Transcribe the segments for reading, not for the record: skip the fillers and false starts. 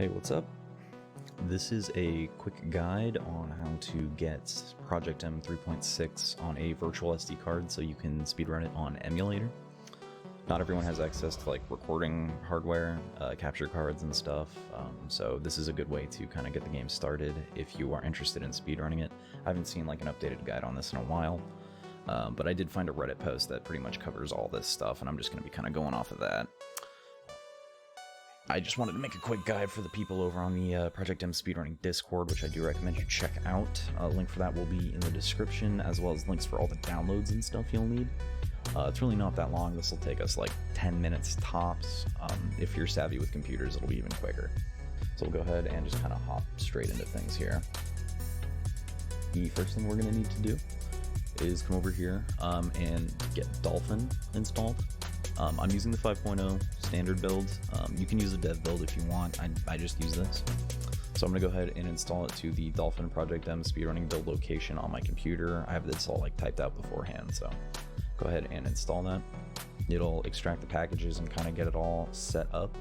Hey, what's up? This is a quick guide on how to get Project M 3.6 on a virtual SD card so you can speedrun it on emulator. Not everyone has access to like recording hardware, capture cards and stuff, so this is a good way to kind of get the game started if you are interested in speedrunning it. I haven't seen like an updated guide on this in a while, but I did find a Reddit post that pretty much covers all this stuff, and I'm just going to be kind of going off of that. I just wanted to make a quick guide for the people over on the Project M Speedrunning Discord, which I do recommend you check out. A link for that will be in the description, as well as links for all the downloads and stuff you'll need. It's really not that long. This will take us like 10 minutes tops. If you're savvy with computers, it'll be even quicker. So we'll go ahead and just kind of hop straight into things here. The first thing we're going to need to do is come over here and get Dolphin installed. I'm using the 5.0 standard build. You can use a dev build if you want. I just use this. So I'm going to go ahead and install it to the Dolphin Project M speedrunning build location on my computer. I have this all like typed out beforehand, so go ahead and install that. It'll extract the packages and kind of get it all set up.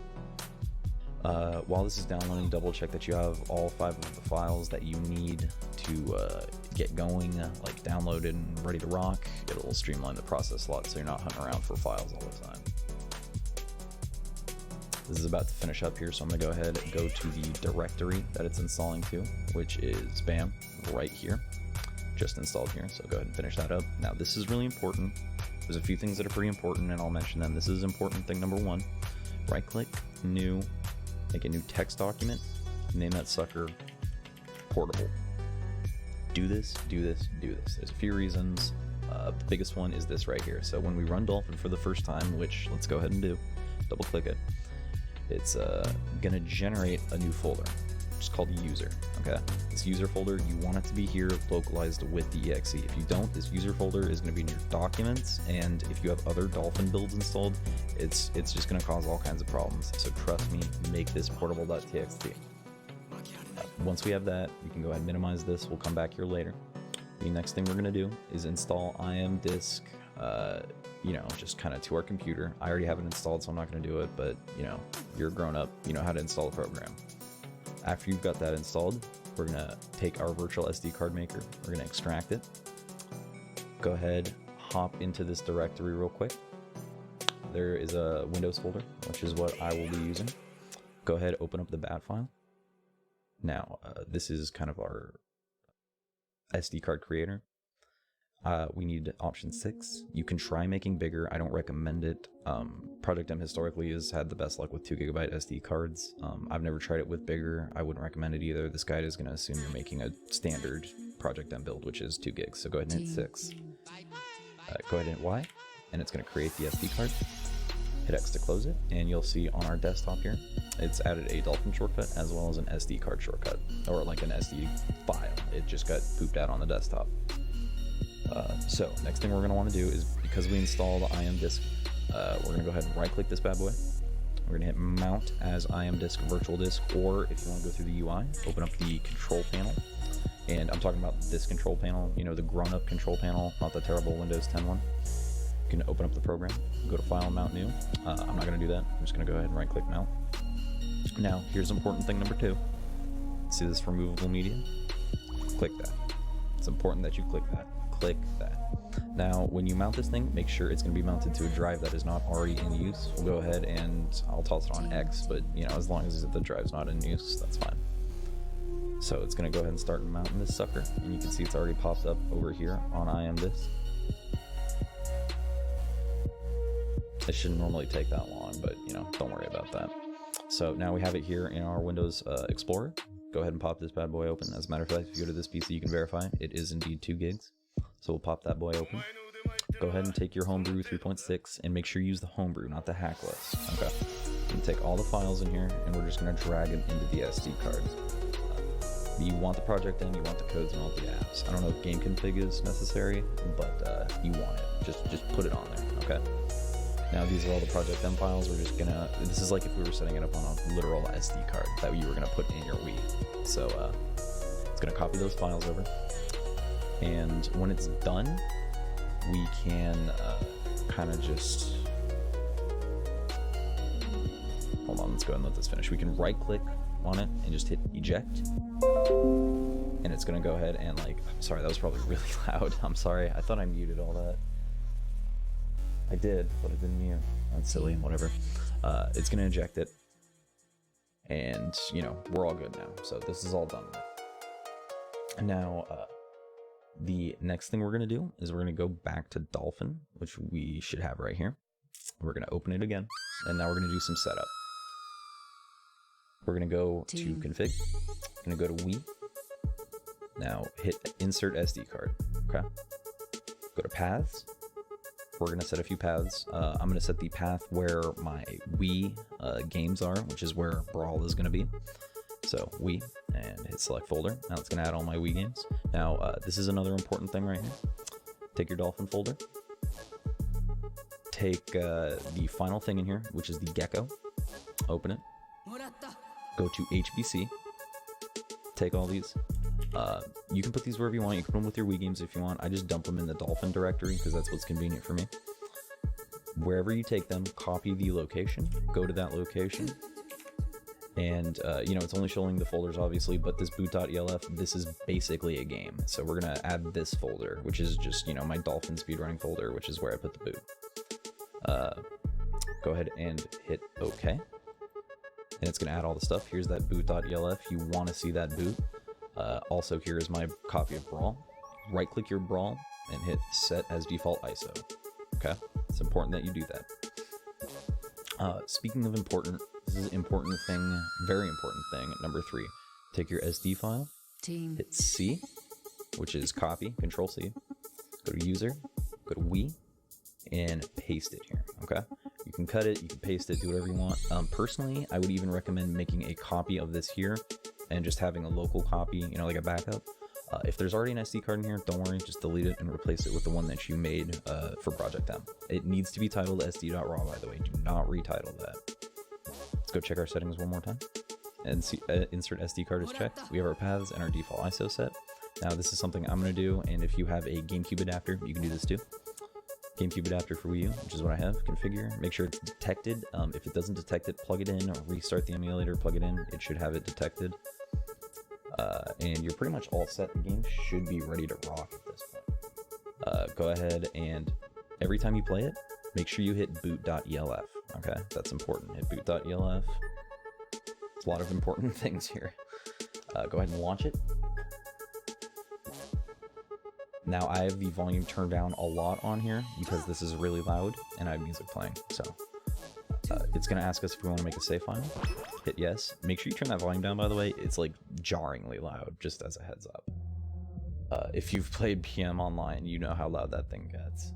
While this is downloading, double check that you have all 5 of the files that you need to get going, like downloaded and ready to rock. It'll streamline the process a lot so you're not hunting around for files all the time. This is about to finish up here, so I'm going to go ahead and go to the directory that it's installing to, which is BAM, right here. Just installed here, so go ahead and finish that up. Now this is really important. There's a few things that are pretty important, and I'll mention them. This is important thing number 1. Right click, new, make a new text document, name that sucker portable. Do this, do this, do this. There's a few reasons. The biggest one is this right here. So when we run Dolphin for the first time, which let's go ahead and do, double click it, it's gonna generate a new folder. It's called user, okay? This user folder, you want it to be here localized with the exe. If you don't, this user folder is gonna be in your documents, and if you have other Dolphin builds installed, it's just gonna cause all kinds of problems. So trust me, make this portable.txt. Once we have that, we can go ahead and minimize this. We'll come back here later. The next thing we're gonna do is install ImDisk, just kind of to our computer. I already have it installed, so I'm not gonna do it, but you're a grown up, you know how to install a program. After you've got that installed, we're gonna take our virtual SD card maker, we're gonna extract it. Go ahead, hop into this directory real quick. There is a Windows folder, which is what I will be using. Go ahead, open up the bat file. Now, this is kind of our SD card creator. We need option 6. You can try making bigger. I don't recommend it. Project M historically has had the best luck with 2 GB SD cards. I've never tried it with bigger. I wouldn't recommend it either. This guide is going to assume you're making a standard Project M build, which is 2 gigs. So go ahead and hit 6. Go ahead and hit Y, and it's going to create the SD card. Hit X to close it, and you'll see on our desktop here, it's added a Dolphin shortcut as well as an SD card shortcut, or like an SD file. It just got pooped out on the desktop. So next thing we're going to want to do is, because we installed ImDisk, we're going to go ahead and right click this bad boy. We're going to hit mount as ImDisk virtual disk, or if you want to go through the UI, open up the control panel. And I'm talking about this control panel, the grown-up control panel, not the terrible Windows 10 one. You can open up the program, go to file, mount new. I'm not going to do that. I'm just going to go ahead and right click mount. Now here's important thing number 2. See this removable media? Click that. It's important that you click that. Click that. Now when you mount this thing, make sure it's going to be mounted to a drive that is not already in use. We'll go ahead and I'll toss it on X, but as long as the drive's not in use, that's fine. So it's going to go ahead and start mounting this sucker, and you can see it's already popped up over here on ImDisk. It shouldn't normally take that long, but don't worry about that. So now we have it here in our Windows Explorer. Go ahead and pop this bad boy open. As a matter of fact, if you go to this PC, you can verify it is indeed 2 gigs. So we'll pop that boy open. Go ahead and take your Homebrew 3.6 and make sure you use the Homebrew, not the hack list. Okay. You can take all the files in here, and we're just going to drag them into the SD card. You want the project in, you want the codes, and all the apps. I don't know if game config is necessary, but you want it. Just put it on there. Okay. Now these are all the Project M files. We're just gonna, this is like if we were setting it up on a literal SD card that you were gonna put in your Wii. So it's gonna copy those files over. And when it's done, we can kind of just, hold on, let's go ahead and let this finish. We can right click on it and just hit eject. And it's going to go ahead and sorry, that was probably really loud. I'm sorry. I thought I muted all that. I did, but I didn't mute. That's silly, whatever. It's going to eject it. And, we're all good now. So this is all done with. And now, the next thing we're going to do is we're going to go back to Dolphin, which we should have right here. We're going to open it again. And now we're going to do some setup. We're going to go to config. Going to go to Wii. Now hit insert SD card. Okay. Go to paths. We're going to set a few paths. I'm going to set the path where my Wii games are, which is where Brawl is going to be. So Wii, and hit select folder. Now it's going to add all my Wii games. Now this is another important thing right here. Take your Dolphin folder. Take the final thing in here, which is the gecko. Open it. Go to HBC. Take all these. You can put these wherever you want. You can put them with your Wii games if you want. I just dump them in the Dolphin directory because that's what's convenient for me. Wherever you take them, copy the location. Go to that location. And, it's only showing the folders, obviously, but this boot.elf, this is basically a game. So we're going to add this folder, which is just, my Dolphin speedrunning folder, which is where I put the boot. Go ahead and hit OK. And it's going to add all the stuff. Here's that boot.elf. You want to see that boot. Also, here is my copy of Brawl. Right-click your Brawl and hit Set as Default ISO. Okay? It's important that you do that. Speaking of important, this is an important thing, very important thing. Number 3, take your SD file, hit C, which is copy, Control C, go to User, go to Wii, and paste it here, okay? You can cut it, you can paste it, do whatever you want. Personally, I would even recommend making a copy of this here and just having a local copy, like a backup. If there's already an SD card in here, don't worry, just delete it and replace it with the one that you made for Project M. It needs to be titled SD.RAW, by the way. Do not retitle that. Let's go check our settings one more time. And see, insert SD card is checked. We have our paths and our default ISO set. Now this is something I'm going to do, and if you have a GameCube adapter, you can do this too. GameCube adapter for Wii U, which is what I have. Configure, make sure it's detected. If it doesn't detect it, plug it in, or restart the emulator, plug it in. It should have it detected. And you're pretty much all set. The game should be ready to rock at this point. Go ahead and every time you play it, make sure you hit boot.elf. Okay, that's important. Hit boot.elf. There's a lot of important things here. Go ahead and launch it. Now I have the volume turned down a lot on here because this is really loud and I have music playing. So it's going to ask us if we want to make a save file. Hit yes. Make sure you turn that volume down, by the way. It's like jarringly loud, just as a heads up. If you've played PM online, you know how loud that thing gets.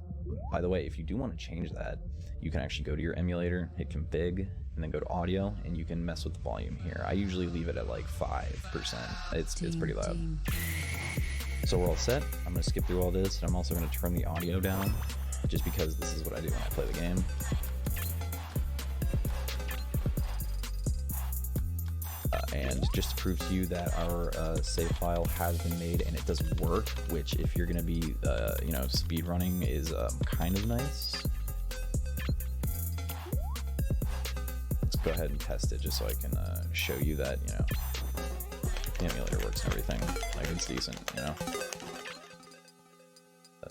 By the way, if you do want to change that, you can actually go to your emulator, hit config, and then go to audio, and you can mess with the volume here. I usually leave it at like 5%. It's pretty loud. So we're all set. I'm going to skip through all this, and I'm also going to turn the audio down, just because this is what I do when I play the game. And just to prove to you that our save file has been made and it does work, which if you're going to be, speed running is kind of nice. Let's go ahead and test it just so I can show you that, the emulator works and everything. Like it's decent,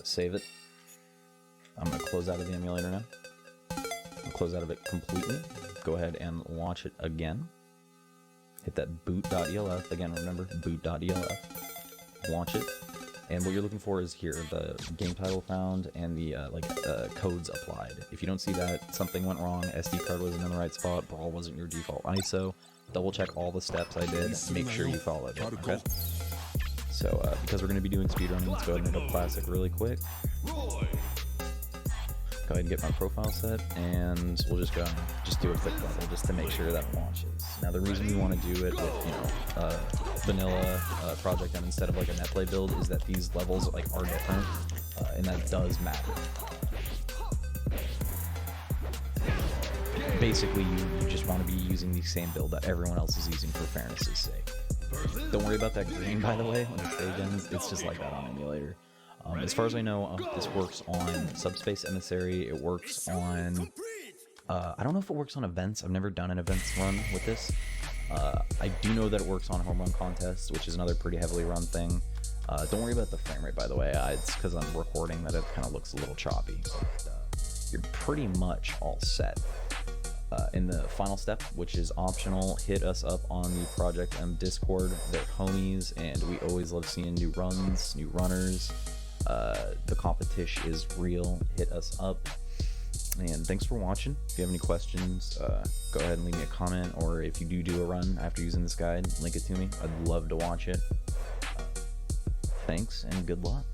Save it. I'm going to close out of the emulator now. I'll close out of it completely. Go ahead and launch it again. Hit that boot.elf. Again, remember, boot.elf. Launch it. And what you're looking for is here, the game title found and the codes applied. If you don't see that, something went wrong. SD card wasn't in the right spot. Brawl wasn't your default ISO. Double check all the steps I did. Make sure you followed it. Okay? So, because we're going to be doing speedrunning, let's go ahead and hit up classic really quick. Go ahead and get my profile set, and we'll just do a quick level just to make sure that launches. Now the reason we want to do it with vanilla Project M instead of like a netplay build is that these levels are different, and that does matter. Basically, you just want to be using the same build that everyone else is using for fairness' sake. Don't worry about that green, by the way, when the stage ends. It's just like that on emulator. As far as I know, this works on Subspace Emissary. It works on... I don't know if it works on events. I've never done an events run with this. I do know that it works on home run contests, which is another pretty heavily run thing. Don't worry about the frame rate, by the way. It's because I'm recording that it kind of looks a little choppy. But, you're pretty much all set. In the final step, which is optional, hit us up on the Project M Discord. They're homies, and we always love seeing new runs, new runners. The competition is real. Hit us up. And thanks for watching. If you have any questions, go ahead and leave me a comment, or if you do a run after using this guide, link it to me. I'd love to watch it. Thanks, and good luck.